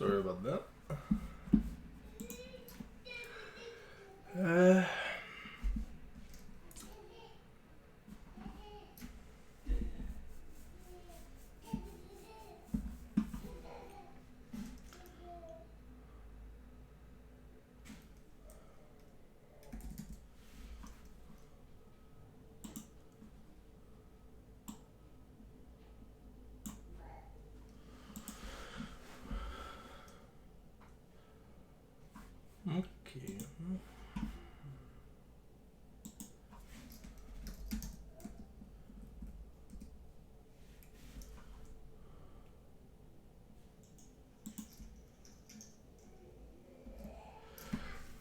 Sorry about that. Okay.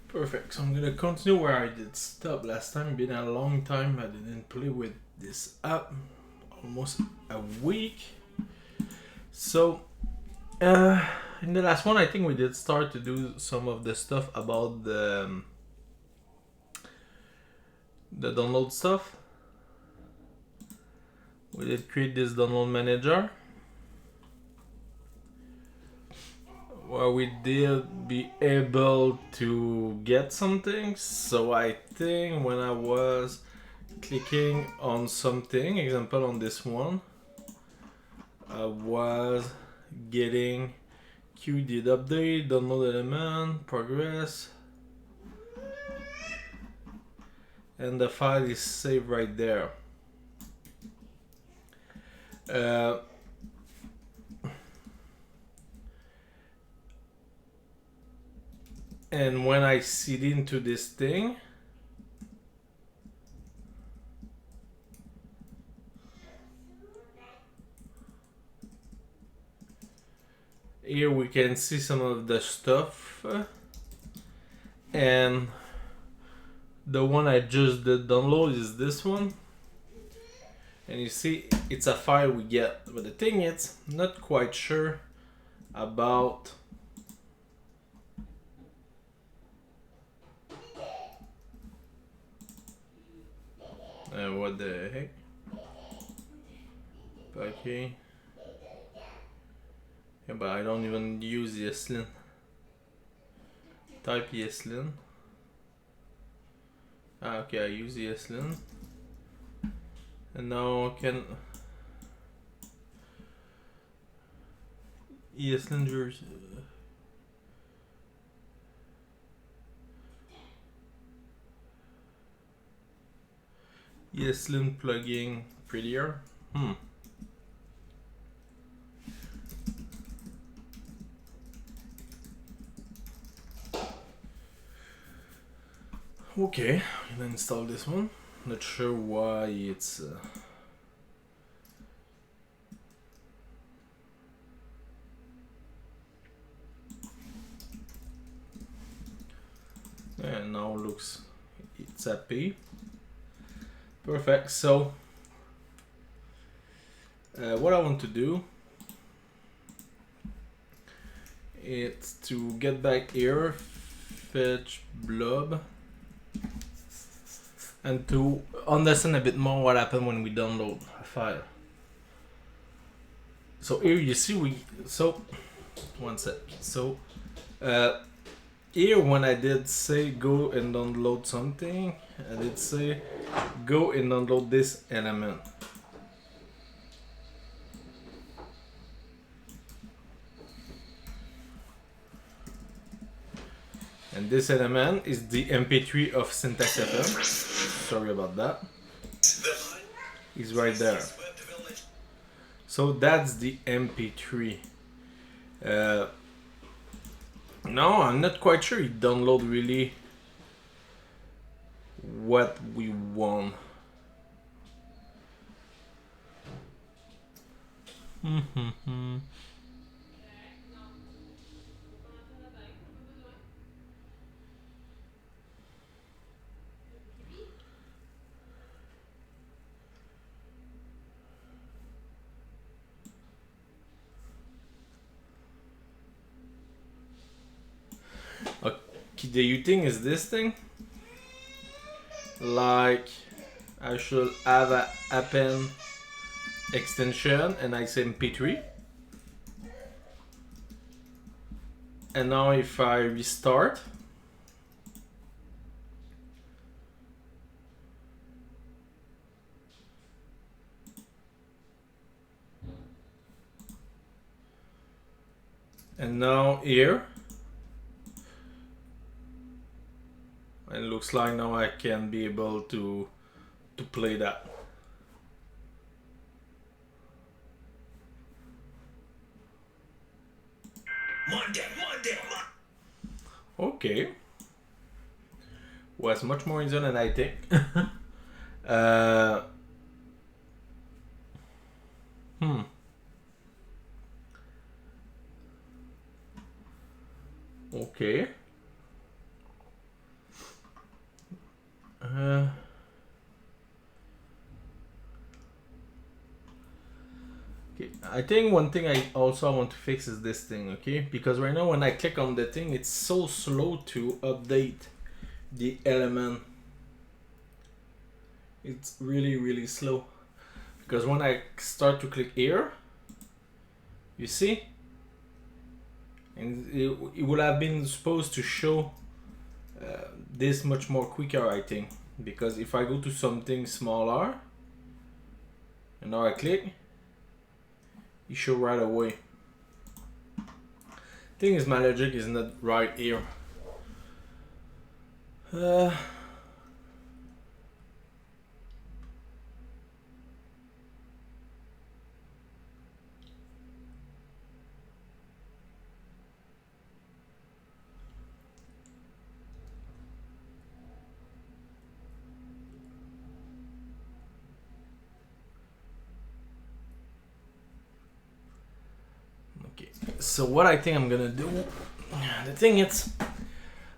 Perfect. So I'm gonna continue where I did stop last time. Been a long time I didn't play with this app, almost a week. So in the last one, I think we did start to do some of the stuff about the download stuff. We did create this download manager where we did be able to get some things. So I think when I was clicking on something, example on this one, I was getting queue did update, download element, progress, and the file is saved right there. And when I seed into this thing, here we can see some of the stuff, and the one I just did download is this one, and you see it's a file we get, but the thing is, I'm not quite sure about what the heck. Okay. Yeah, but I don't even use ESLint. Type ESLint. Okay, I use ESLint. And now I can ESLint version. ESLint plugin prettier. Okay, I'm gonna install this one. Not sure why it's and now looks it's happy. Perfect. So what I want to do is to get back here, fetch blob, and to understand a bit more what happened when we download a file. So here you see one sec. So here when I did say go and download something, I did say go and download this element. And this element is the MP3 of Syntax FM. Sorry about that. It's right there. So that's the MP3. No, I'm not quite sure it download really what we want. Okay, do you think is this thing? Like I should have a append extension and I say MP3. And now if I restart, and now here, it looks like now I can be able to play that. Monday. Okay. Was much more easier than I think. Okay. Okay, I think one thing I also want to fix is this thing, okay? Because right now when I click on the thing, it's so slow to update the element. It's really slow. Because when I start to click here, you see? And it would have been supposed to show this much more quicker, I think. Because if I go to something smaller, and now I click, you show right away. Thing is, my logic is not right here. Okay, so what I think I'm gonna do, the thing is,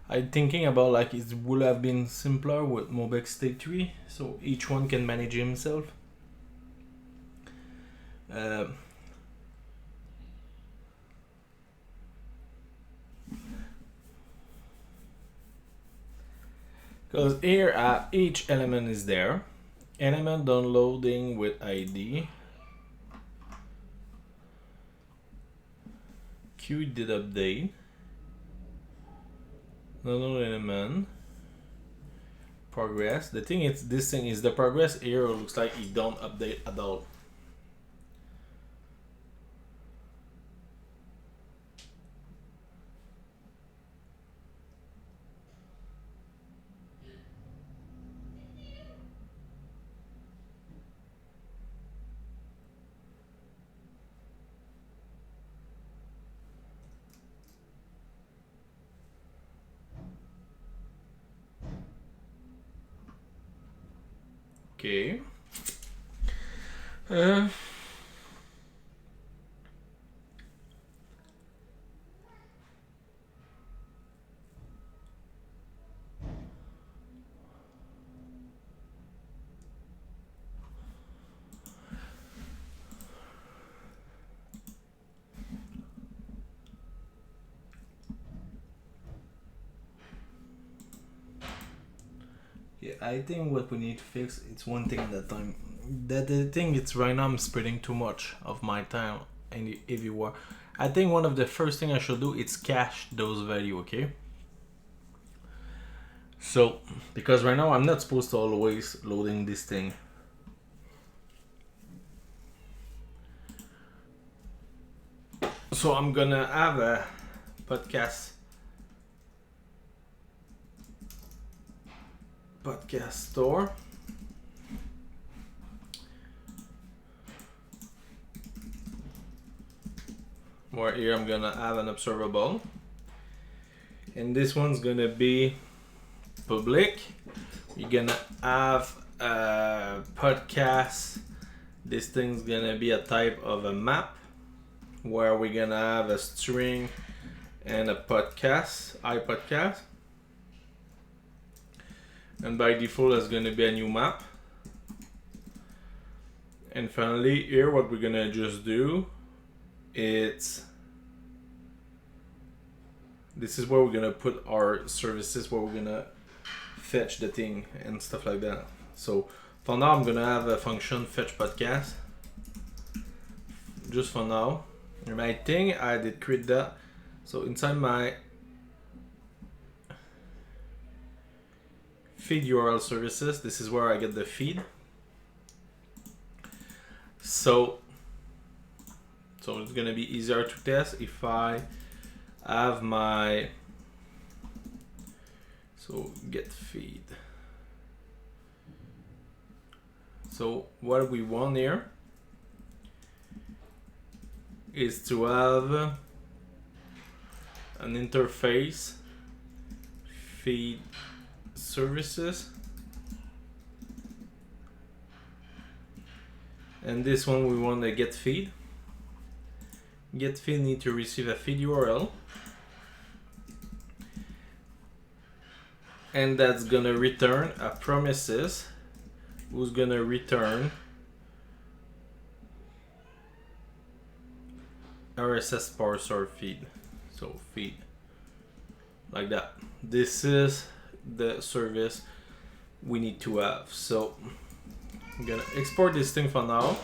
I'm thinking about like it would have been simpler with Mobex State 3, so each one can manage himself. Because here each element is there. Element downloading with ID. Q did update. Another element. Progress. The thing is, this thing is the progress here looks like it don't update at all. Okay. Yeah, I think what we need to fix, it's one thing at a time. The thing it's right now I'm spending too much of my time and everywhere. I think one of the first thing I should do is cache those value, okay? So, because right now I'm not supposed to always loading this thing. So I'm gonna have a podcast store where here I'm gonna have an observable, and this one's gonna be public. We're gonna have a podcast. This thing's gonna be a type of a map where we're gonna have a string and a podcast, iPodcast. And by default, it's going to be a new map. And finally, here, what we're going to just do, this is where we're going to put our services, where we're going to fetch the thing and stuff like that. So for now, I'm going to have a function fetch podcast. Just for now. And I think I did create that. So inside my feed URL services, this is where I get the feed. So it's gonna be easier to test if I have my get feed. So what we want here is to have an interface feed services, and this one we want to get feed. Get feed need to receive a feed URL, and that's gonna return a promises who's gonna return RSS parser feed. So feed like that. This is the service we need to have. So I'm gonna export this thing for now,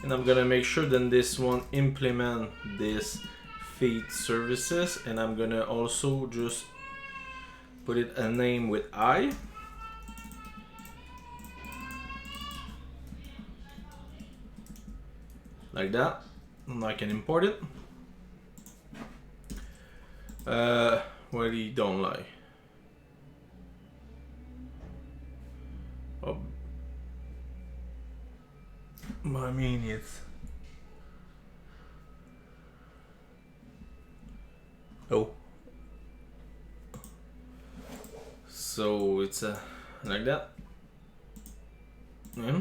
and I'm gonna make sure then this one implement this feed services, and I'm gonna also just put it a name with I. Like that, and I can import it. What he don't like. Oh, I mean it's. Oh. So it's like that. Yeah.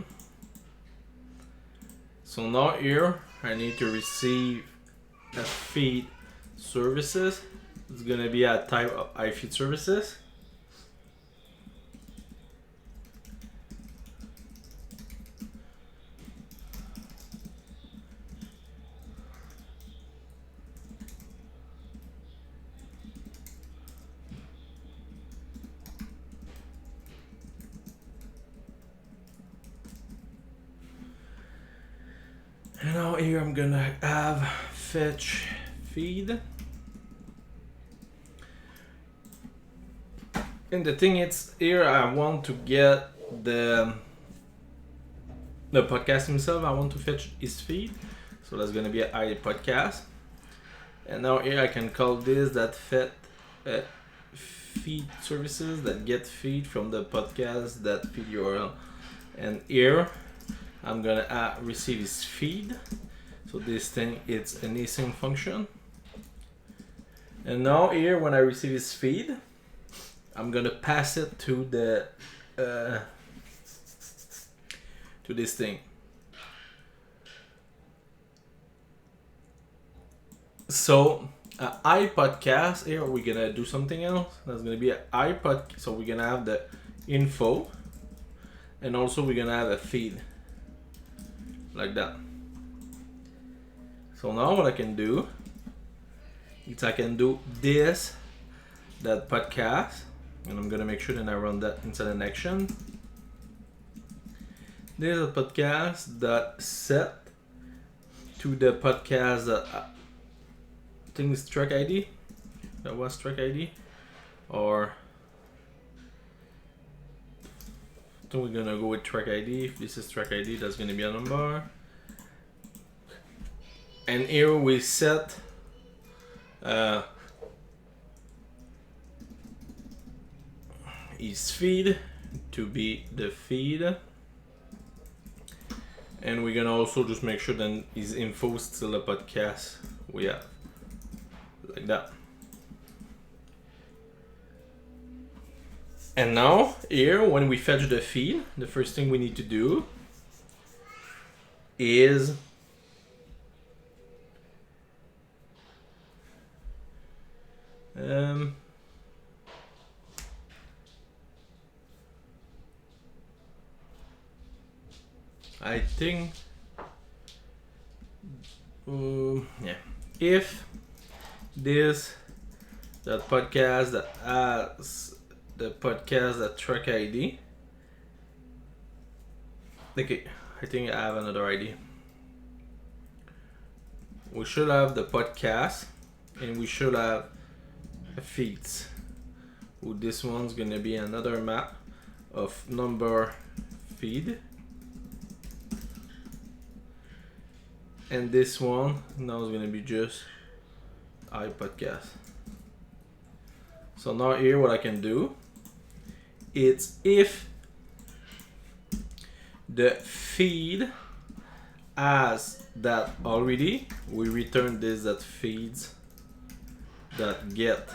So now here I need to receive a feed services. It's gonna be a type of iFeed services. And now here I'm gonna have fetch feed. And the thing is, here I want to get the podcast himself. I want to fetch his feed, so that's gonna be an I podcast. And now here I can call this that feed services that get feed from the podcast that feed URL. And here I'm gonna receive his feed. So this thing, it's an async function. And now here when I receive his feed, I'm gonna pass it to the to this thing. So iPodcast, here we're gonna do something else. That's gonna be an iPod. So we're gonna have the info, and also we're gonna have a feed like that. So now what I can do is I can do that podcast, and I'm gonna make sure that I run that inside an action. There's a podcast that set to the podcast that I think is track ID. That was track ID, or I think we're gonna go with track ID. If this is track ID, that's gonna be a number. And here we set his feed to be the feed, and we're gonna also just make sure that his info is still a podcast we have like that. And now here when we fetch the feed, the first thing we need to do is I think if that podcast that has the podcast that track ID. Okay, I think I have another ID. We should have the podcast and we should have a feeds. Ooh, this one's gonna be another map of number feed, and this one now is gonna be just iPodcast. So now here what I can do, it's if the feed has that already, we return this that feeds that get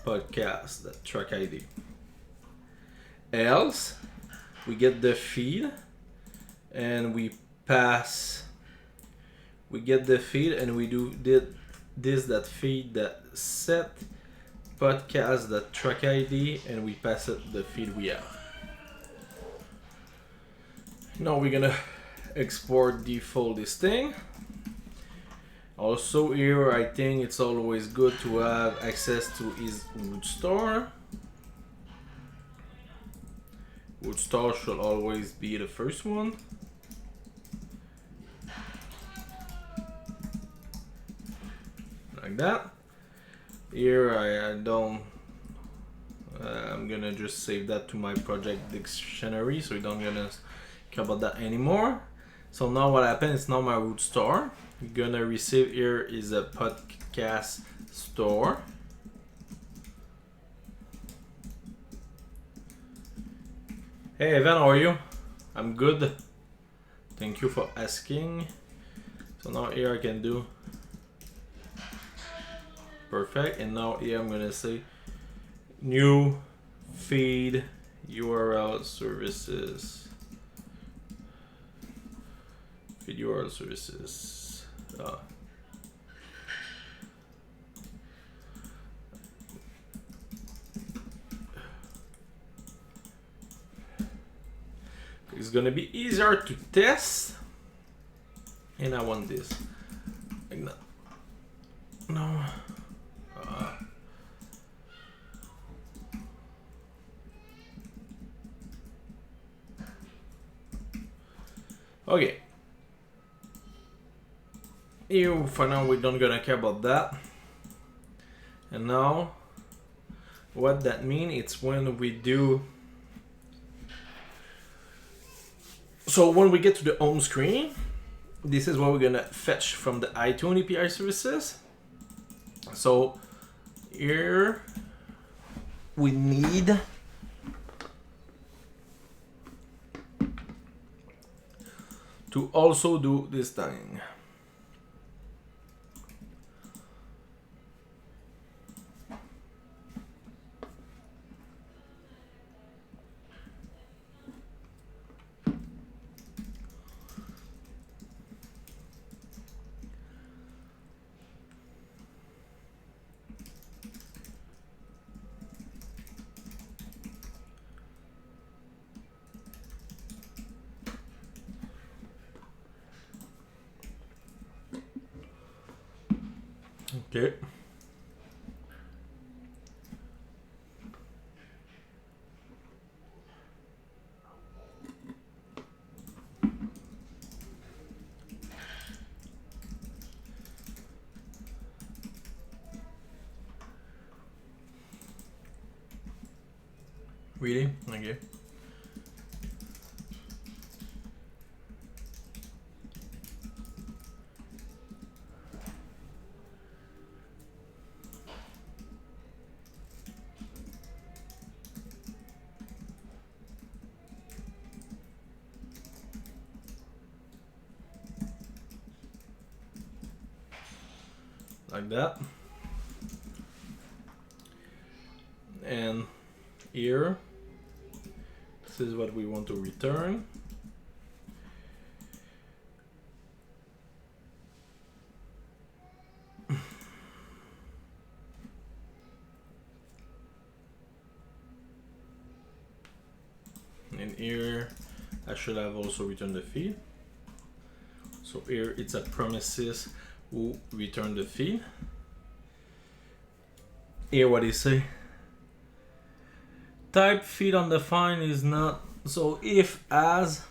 podcast, that track ID. Else we get the feed and we get the feed and we do this that feed that set podcast that track ID, and we pass it the feed we have. Now we're gonna export default this thing. Also here I think it's always good to have access to his root store. Root store should always be the first one. Like that. Here I don't, I'm gonna just save that to my project dictionary, so we don't gonna care about that anymore. So now what happens is now my root store, you're gonna receive here is a podcast store. Hey Evan, how are you? I'm good. Thank you for asking. So now here I can do perfect, and now here I'm gonna say new feed URL services. Feed URL services. It's gonna be easier to test, and I want this like that. No. Okay. Here for now we don't gonna care about that. And now what that means, it's when we do, so when we get to the home screen, this is what we're gonna fetch from the iTunes API services. So here we need to also do this thing. Okay. Really? Okay. Like that. And here, this is what we want to return. And here I should have also returned the feed. So here it's a promises who return the feed. Here what is say? Type feed undefined is not, so if as,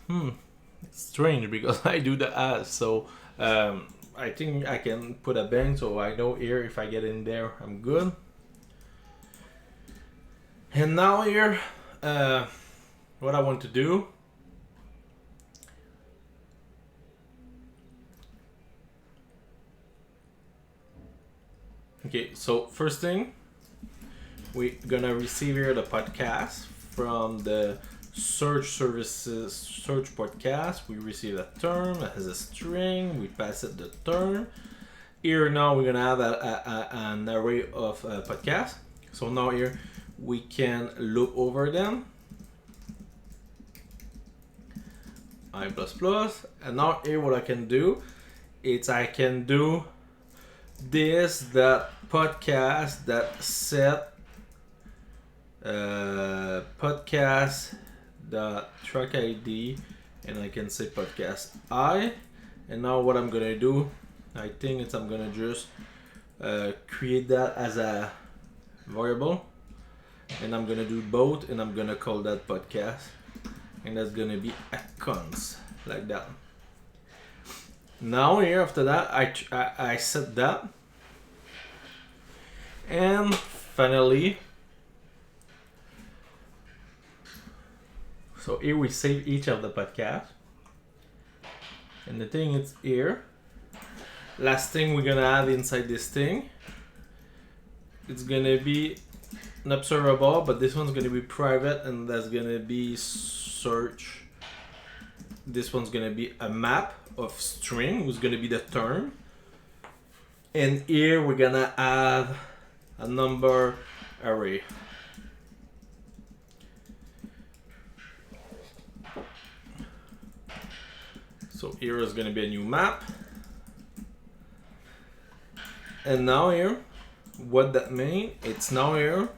it's strange because I do the as, so I think I can put a bank, so I know here if I get in there, I'm good. And now here, what I want to do. Okay, so first thing, we're gonna receive here the podcast from the search services, search podcast. We receive a term that has a string, we pass it the term. Here now we're gonna have an array of podcasts. So now here we can look over them. I++, and now here what I can do is I can do this, that podcast, that set podcast, the track ID, and I can say podcast I. And now what I'm gonna do, I think it's I'm gonna just create that as a variable, and I'm gonna do both, and I'm gonna call that podcast, and that's gonna be a cons, like that. Now here after that I set that, and finally, so here we save each of the podcasts, and the thing is here, last thing we're gonna add inside this thing, it's gonna be an observable, but this one's gonna be private, and that's gonna be search. This one's gonna be a map of string, who's gonna be the term, and here we're gonna add a number array. So here is gonna be a new map, and now here, what that means, it's now here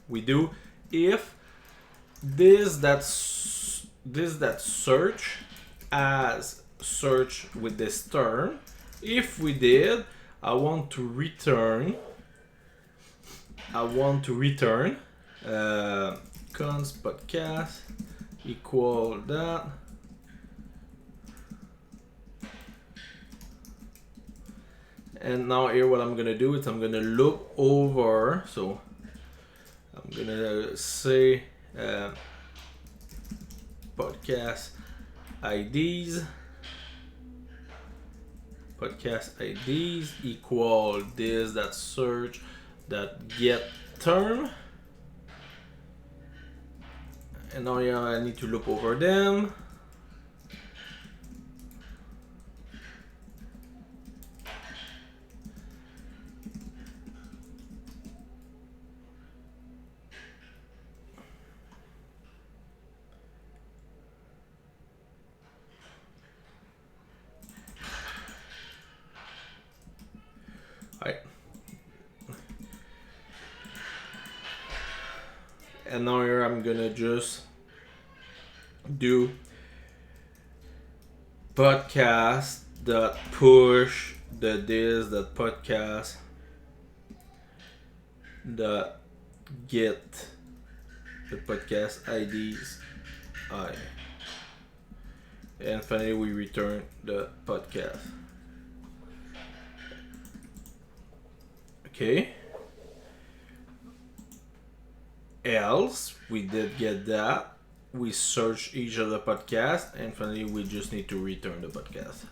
we do if this that search as search with this term. If we did, I want to return cons podcast equal that, and now here what I'm gonna do is I'm gonna look over, so I'm gonna say podcast IDs equal this that search that get term, and now yeah, I need to look over them. Right. And now here I'm gonna just do podcast that push the this that podcast that get the podcast IDs I, and finally we return the podcast. Okay. Else we did get that. We search each of the podcast, and finally we just need to return the podcast.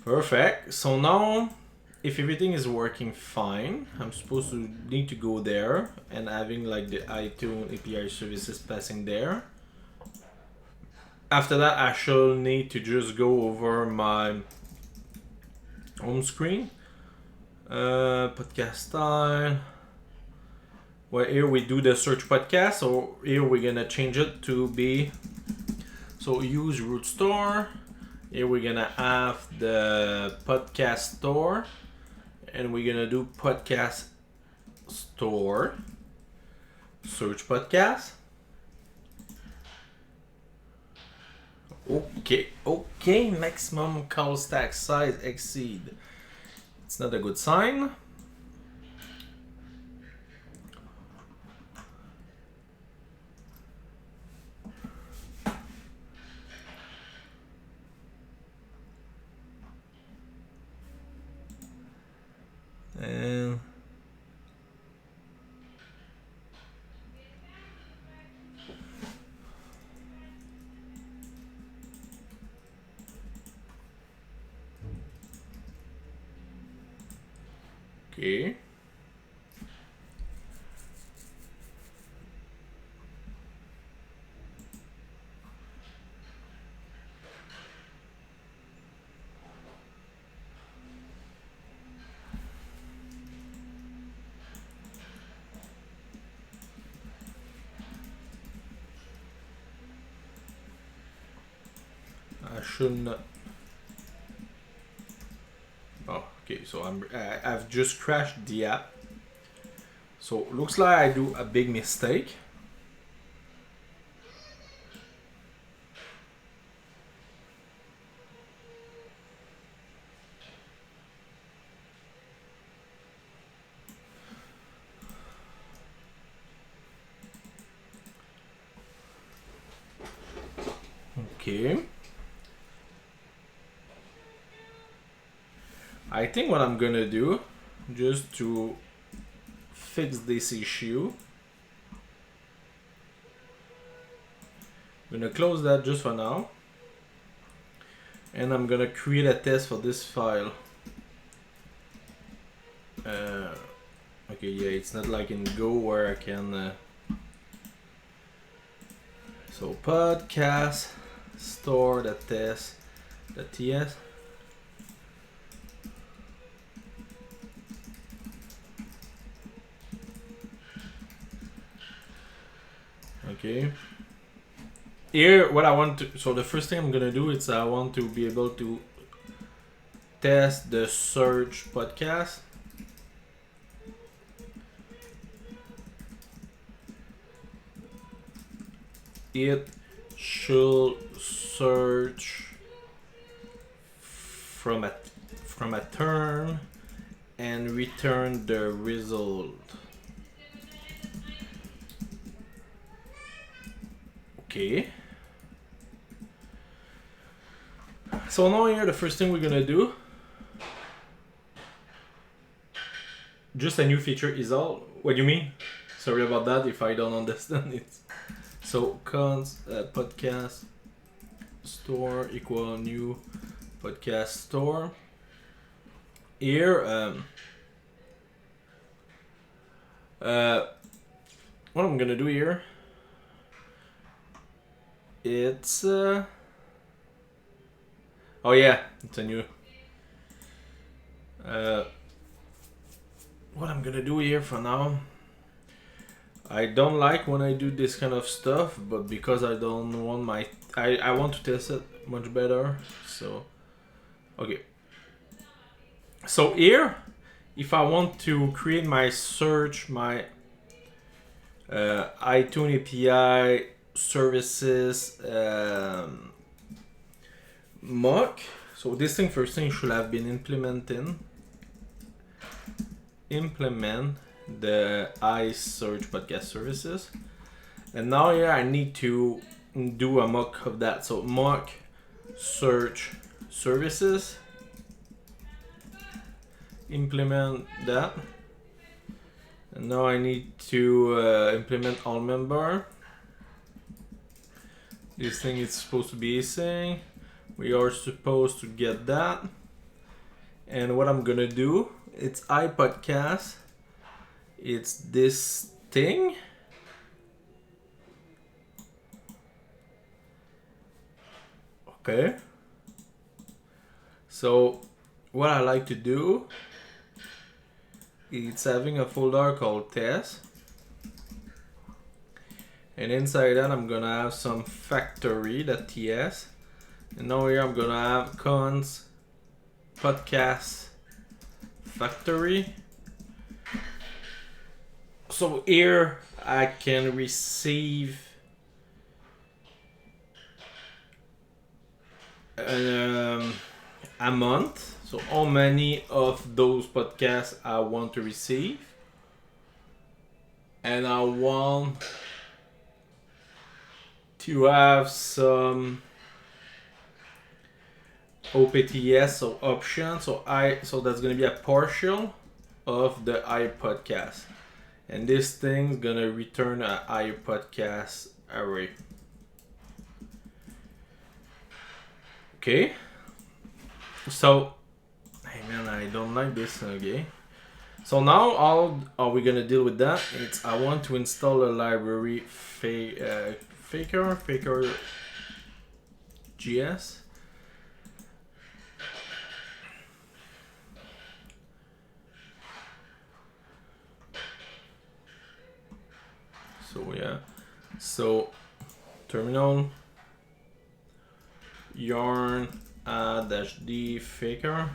Perfect. So now, if everything is working fine, I'm supposed to need to go there and having like the iTunes API services passing there. After that, I shall need to just go over my home screen. Podcast style. Well, here we do the search podcast. So here we're gonna change it to be, so use root store. Here we're gonna have the podcast store, and we're gonna do podcast store search podcast. Okay, maximum call stack size exceed. It's not a good sign. Okay. I should not. Oh, okay. So I've just crashed the app. So looks like I do a big mistake. Okay. I think what I'm gonna do, just to fix this issue, I'm gonna close that just for now. And I'm gonna create a test for this file. Okay, yeah, it's not like in Go where I can. So podcast store the test the TS. Okay. Here, what I want to. So the first thing I'm gonna do is I want to be able to test the search podcast. It should search from a term and return the result. Okay. So now here the first thing we're gonna do, just a new feature is all. What do you mean? Sorry about that if I don't understand it. So cons podcast store equal new podcast store. Here what I'm gonna do here, it's oh yeah, it's a new what I'm gonna do here for now, I don't like when I do this kind of stuff, but because I don't want I want to test it much better. So okay, so here if I want to create my search, my iTunes API services mock, so this thing first thing should have been implement the iSearch podcast services, and now here I need to do a mock of that. So mock search services, implement that, and now I need to implement all member. This thing is supposed to be async. We are supposed to get that, and what I'm gonna do, it's iPodcast. It's this thing. Okay. So what I like to do, it's having a folder called test. And inside that I'm gonna have some factory.ts. And now here I'm gonna have cons podcast factory. So here I can receive a month. So how many of those podcasts I want to receive. And I want to have some OPTS, so option. So that's gonna be a partial of the iPodcast. And this thing's gonna return an iPodcast array. Okay. So, hey man, I don't like this. Okay. So now how are we gonna deal with that? It's I want to install a library faker GS. So yeah, so terminal yarn -d faker.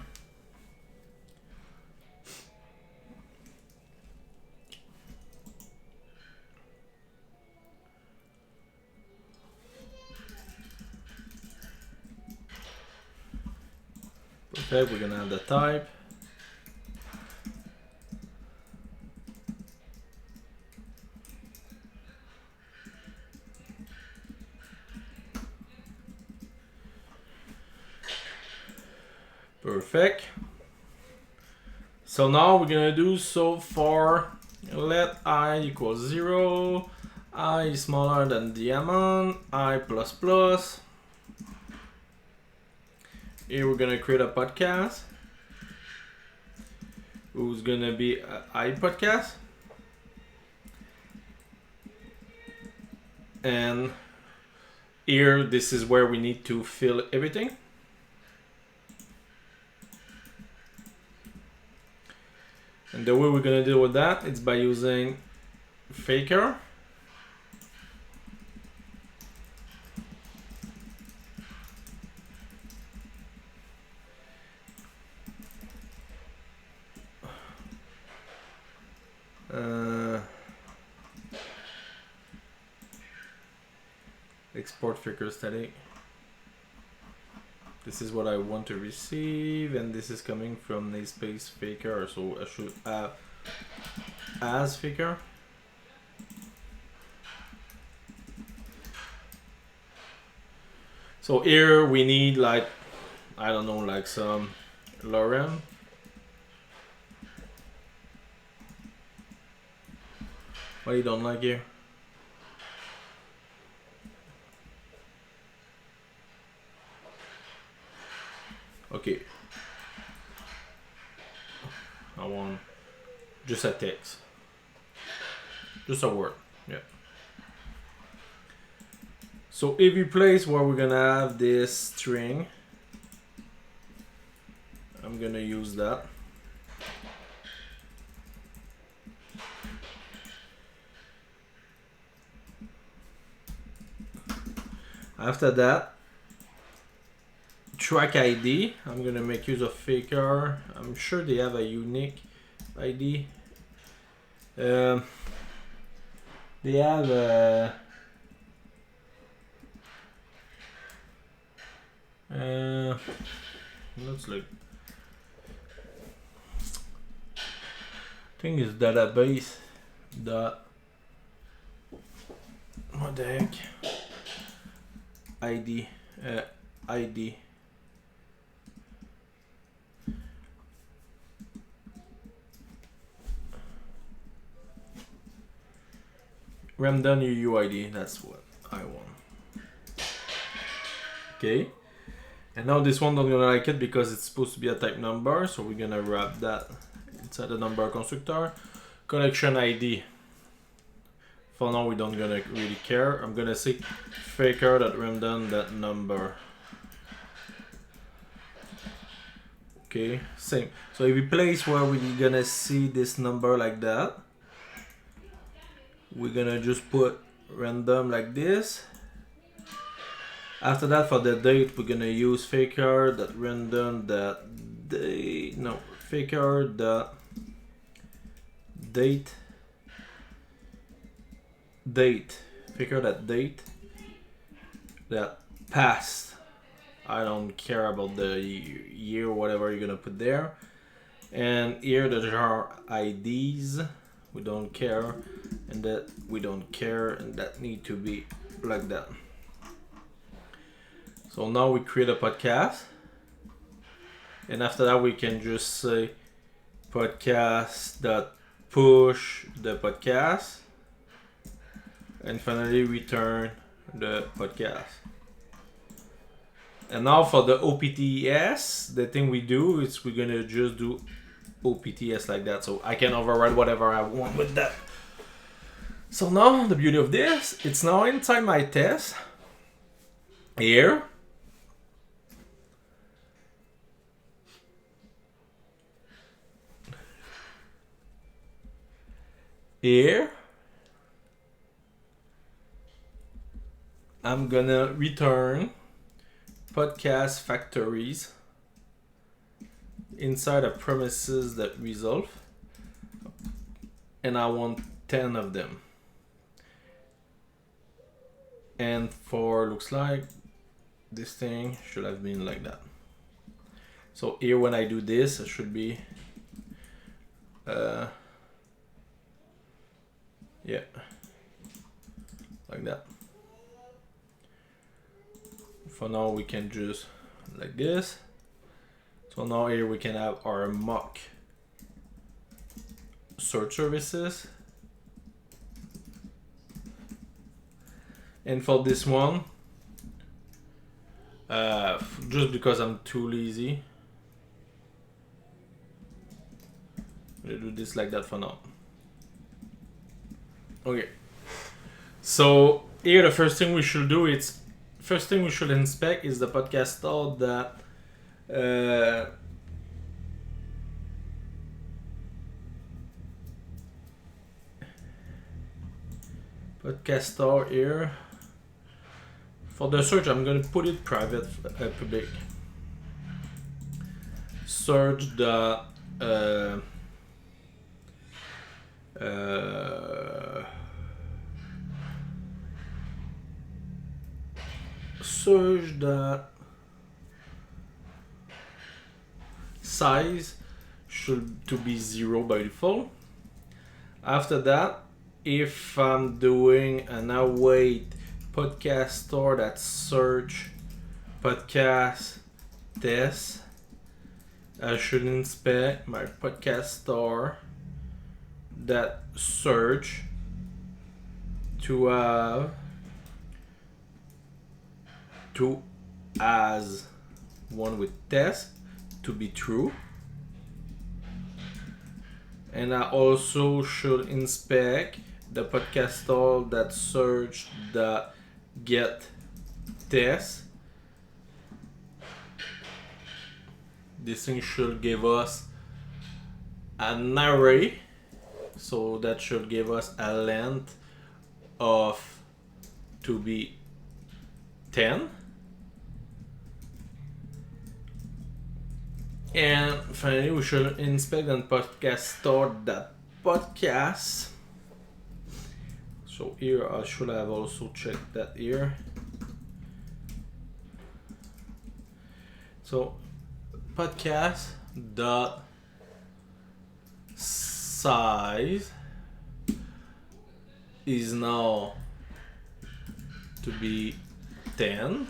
Perfect, we're gonna add the type. Perfect. So now we're gonna do so far let I equals 0, I is smaller than diamond, I plus plus. Here we're gonna create a podcast who's gonna be I podcast, and here this is where we need to fill everything. And the way we're gonna deal with that is by using faker. Export faker static. This is what I want to receive, and this is coming from namespace faker, so I should have as faker. So here we need like, I don't know, like some lorem. What you don't like here? Okay. I want just a text. Just a word. Yeah. So every place where we're gonna have this string, I'm gonna use that. After that, track ID, I'm gonna make use of faker. I'm sure they have a unique ID. They have looks like, I think it's database dot, what the heck, ID ID. Ramdon UUID, that's what I want. Okay. And now this one don't gonna like it because it's supposed to be a type number, so we're gonna wrap that inside the number constructor. Connection ID. For now we don't gonna really care. I'm gonna say faker.random.number. Okay, same. So every place where we're gonna see this number like that, we're gonna just put random like this. After that, for the date, we're gonna use faker.random.date. No, faker.date. Faker.date. That past. I don't care about the year, whatever you're gonna put there. And here there are IDs. We don't care, and that we don't care, and that need to be like that. So now we create a podcast, and after that we can just say podcast.push the podcast, and finally return the podcast. And now for the OPTS, the thing we do is we're gonna just do OPTS like that, so I can override whatever I want with that. So now the beauty of this, it's now inside my test here. Here I'm gonna return podcast factories inside of premises that resolve, and I want 10 of them. And for looks like this thing should have been like that. So here when I do this, it should be yeah, like that. For now we can just like this. So now here we can have our mock search services. And for this one, just because I'm too lazy, I'm gonna do this like that for now. Okay. So here the first thing we should do is, first thing we should inspect is the podcast store that podcast store here. For the search, I'm gonna put it private, public. Search the search the size should to be 0 by default. After that, if I'm doing an await podcast store that search podcast test, I should inspect my podcast store that search to have to as one with test to be true. And I also should inspect the podcast store that search the get test. This thing should give us an array, so that should give us a length of to be 10. And finally we should inspect the podcast store that podcast. So here I should have also checked that here. So podcast dot size is now to be 10.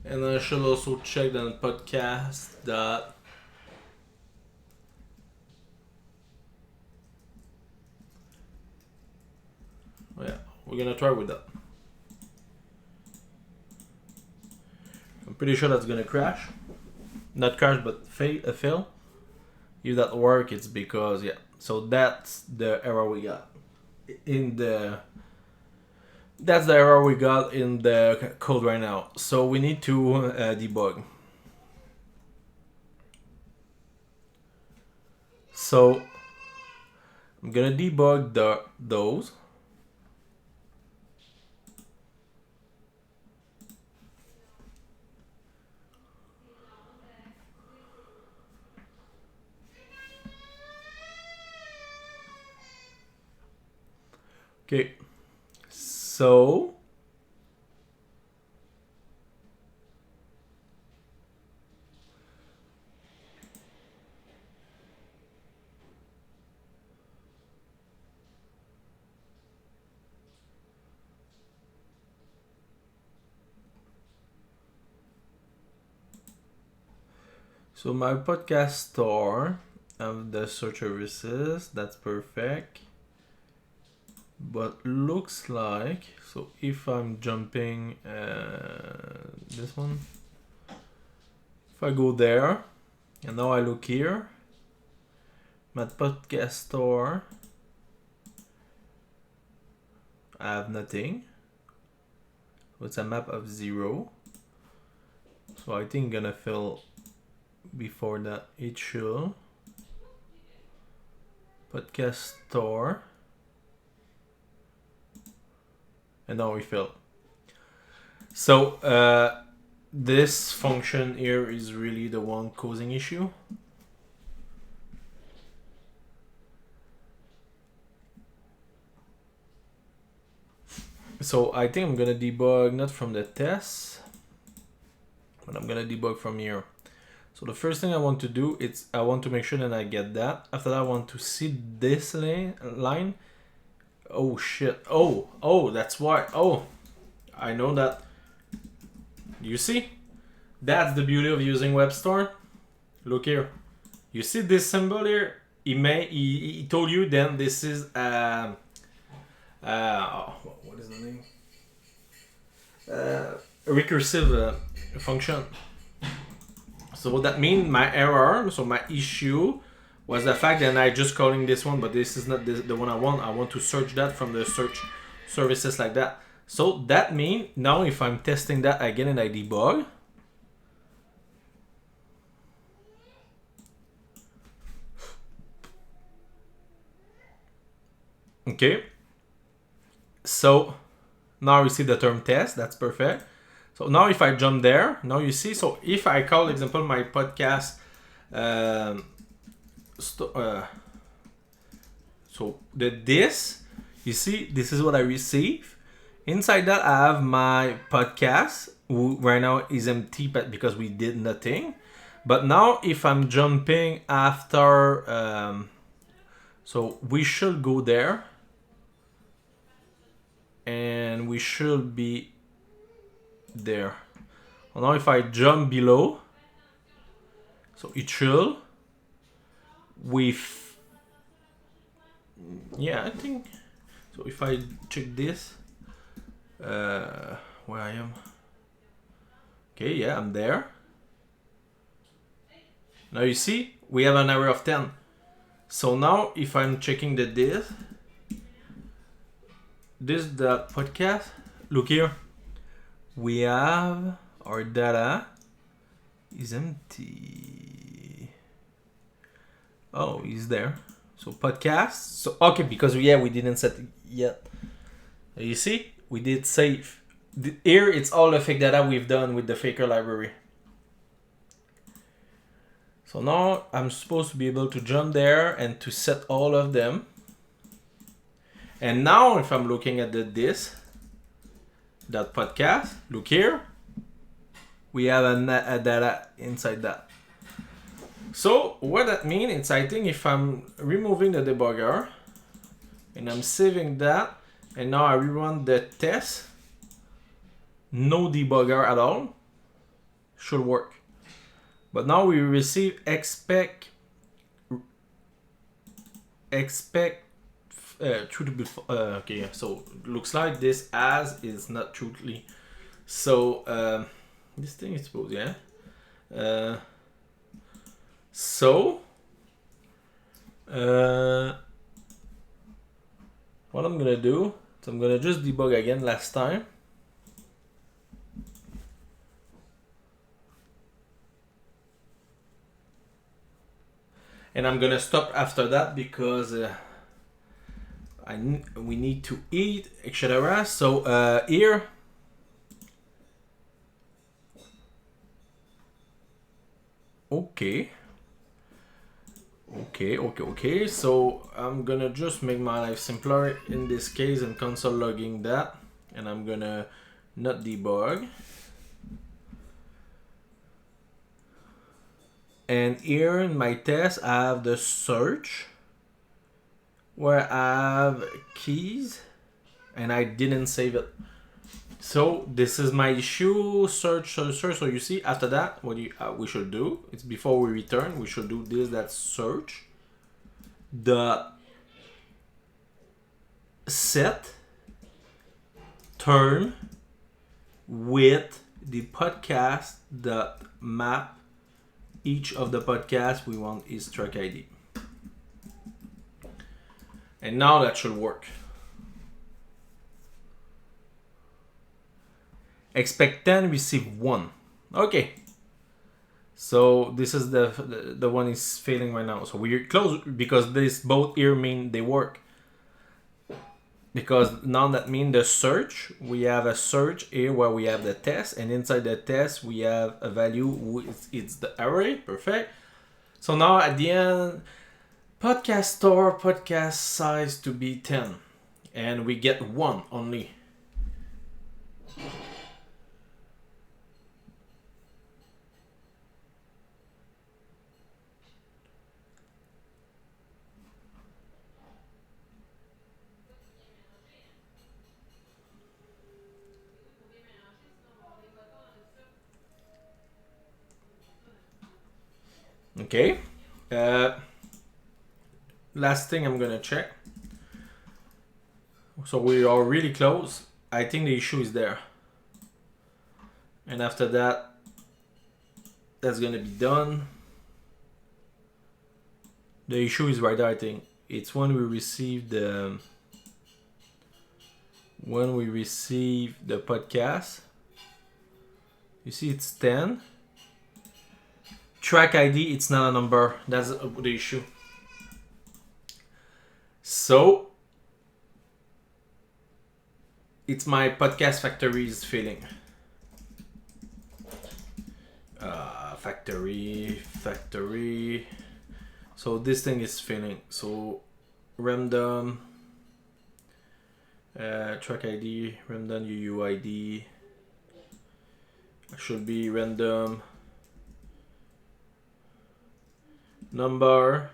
And I should also check the podcast that yeah, we're gonna try with that. I'm pretty sure that's gonna crash. Not crash, but fail. If that work, it's because yeah. So that's the error we got in the. That's the error we got in the code right now. So we need to debug. So I'm gonna debug those. Okay, so my podcast store and the search services, that's perfect. But looks like, so if I'm jumping this one, if I go there, And now I look here. My podcast store. I have nothing. So it's a map of 0. So I think I'm gonna fill before that. It should. Podcast store. And now we fill. So this function here is really the one causing issue. So I think I'm gonna debug not from the test, but I'm gonna debug from here. So the first thing I want to do is I want to make sure that I get that. After that, I want to see this line. Oh shit! Oh, that's why. Oh, I know that. You see? That's the beauty of using WebStore. Look here. You see this symbol here? He told you then this is what is the name? A recursive function. So what that means, my error, so my issue was the fact that I just calling this one, but this is not the one I want. I want to search that from the search services like that. So that means now if I'm testing that again and I debug, okay. So now we see the term test. That's perfect. So now if I jump there, now you see. So if I call, example, my podcast, so this, you see, this is what I receive. Inside that, I have my podcast, who right now is empty because we did nothing. But now if I'm jumping after, so we should go there. And we should be there. Well, now if I jump below, so it should, yeah, I think, so if I check this, where I am, okay, yeah, I'm there. Now you see, we have an error of 10. So now if I'm checking this the podcast, look here, we have our data is empty. Oh, is there. So podcast, so okay, because we didn't set it yet. You see, we did save. Here it's all the fake data we've done with the faker library. So now I'm supposed to be able to jump there and to set all of them. And now if I'm looking at this, that podcast, look here, we have a data inside that. So what that means, it's I think if I'm removing the debugger and I'm saving that, and now I rerun the test, no debugger at all, should work. But now we receive expect true to be okay, so looks like this as is not truly. So this thing is supposed, so what I'm gonna do is I'm gonna just debug again last time. And I'm gonna stop after that because we need to eat, etc. So here, okay. So I'm gonna just make my life simpler in this case and console logging that, and I'm gonna not debug. And here in my test, I have the search where I have keys and I didn't save it. So this is my issue, search. So you see, after that, what we should do, it's before we return, we should do this, that search, the set term with the podcast, the map each of the podcasts we want is track ID. And now that should work. Expect 10, receive 1. Okay. So this is the one is failing right now. So we're close because this both here mean they work. Because now that means the search, we have a search here where we have the test, and inside the test we have a value, it's the array, perfect. So now at the end, podcast store, podcast size to be 10, and we get 1 only. Okay. Last thing I'm gonna check. So we are really close. I think the issue is there. And after that, that's gonna be done. The issue is right there, I think. It's when we receive the podcast. You see it's 10. Track ID, it's not a number. That's the issue. So it's my podcast factory's failing. Factory. So this thing is failing. So random track ID, random UUID should be random number,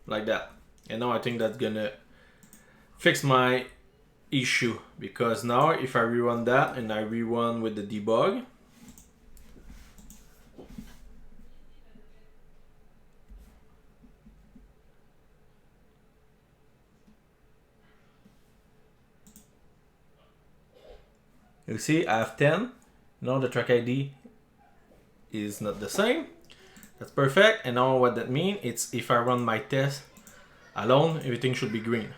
like that. And now I think that's gonna fix my issue, because now if I rerun that and I rerun with the debug, you see I have 10. Now the track ID is not the same. That's perfect. And now what that means, it's if I run my test alone, everything should be green.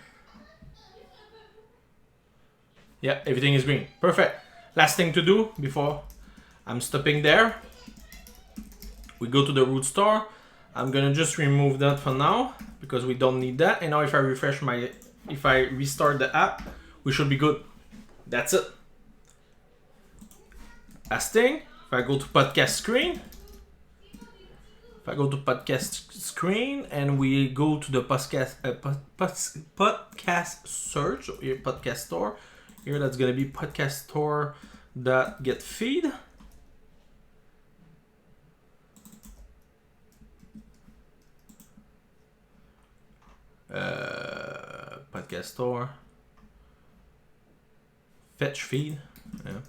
Yeah, everything is green. Perfect. Last thing to do before I'm stopping there, we go to the root store. I'm gonna just remove that for now because we don't need that. And now if I restart the app, we should be good. That's it. Last thing, if I go to podcast screen, and we go to the podcast search, or here podcast store, here that's gonna be podcast store that get feed. Podcast store fetch feed. Yeah.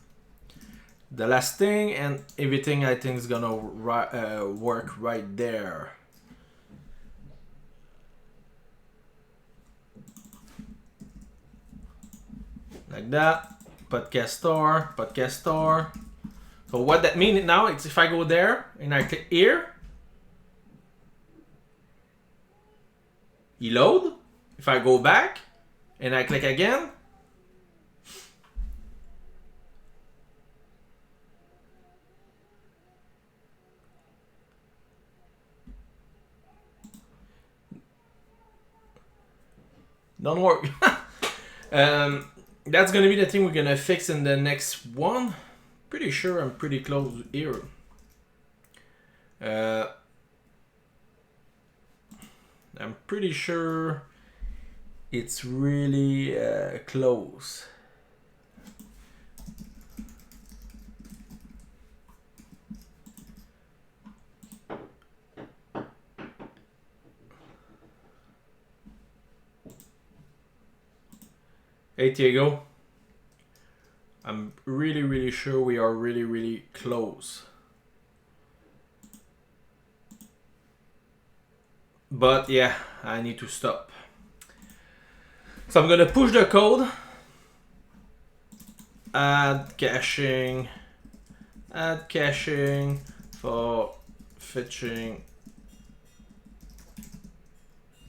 The last thing, and everything I think is gonna work right there. Like that. Podcast store. So what that means now is if I go there and I click here, he load. If I go back and I click again, don't work. That's gonna be the thing we're gonna fix in the next one. Pretty sure I'm pretty close here. I'm pretty sure it's really close. Hey Diego, I'm really sure we are really close. But yeah, I need to stop. So I'm gonna push the code, add caching, for fetching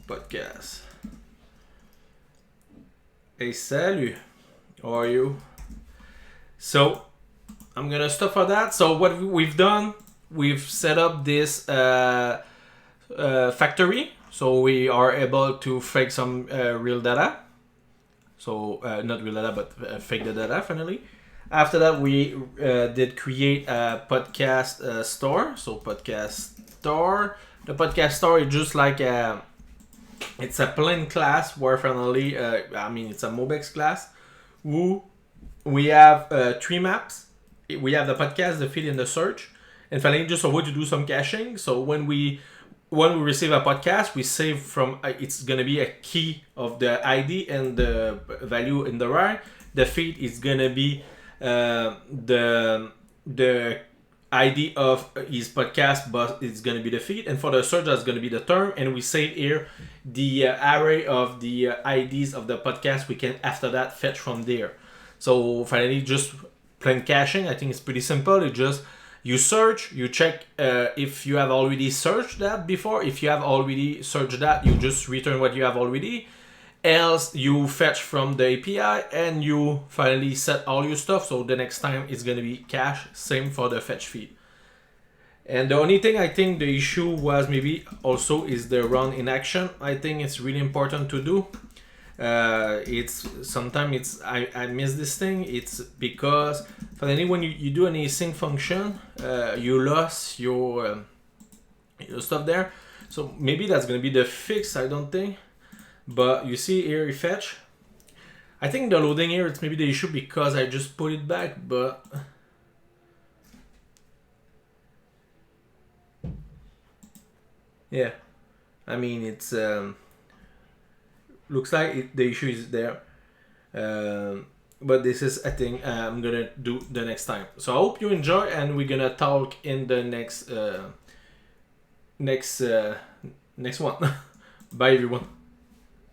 podcast. Hey, salut. How are you? So I'm gonna stop for that. So what we've done, we've set up this factory, so we are able to fake some real data. So not real data, but fake the data finally. After that, we did create a podcast store. So podcast store. The podcast store is just like it's a plain class where finally, it's a Mobex class. We have 3 maps. We have the podcast, the feed, and the search. And finally, just a way to do some caching. So when we receive a podcast, we save from it's gonna be a key of the ID and the value in the right. The feed is gonna be the ID of his podcast, but it's gonna be the feed. And for the search, that's gonna be the term. And we save here the array of the IDs of the podcast. We can after that fetch from there. So finally, just plain caching. I think it's pretty simple. It just you search, you check if you have already searched that before. If you have already searched that, you just return what you have already. Else, you fetch from the API and you finally set all your stuff. So the next time it's going to be cache. Same for the fetch feed. And the only thing I think the issue was maybe also is the run in action. I think it's really important to do. It's sometimes I miss this thing. It's because finally when you do an async function, you lost your stuff there. So maybe that's gonna be the fix. I don't think, but you see here fetch. I think the loading here it's maybe the issue because I just put it back, but yeah, I mean it's. Looks like the issue is there, but this is a thing I'm gonna do the next time. So I hope you enjoy, and we're gonna talk in the next one. Bye everyone.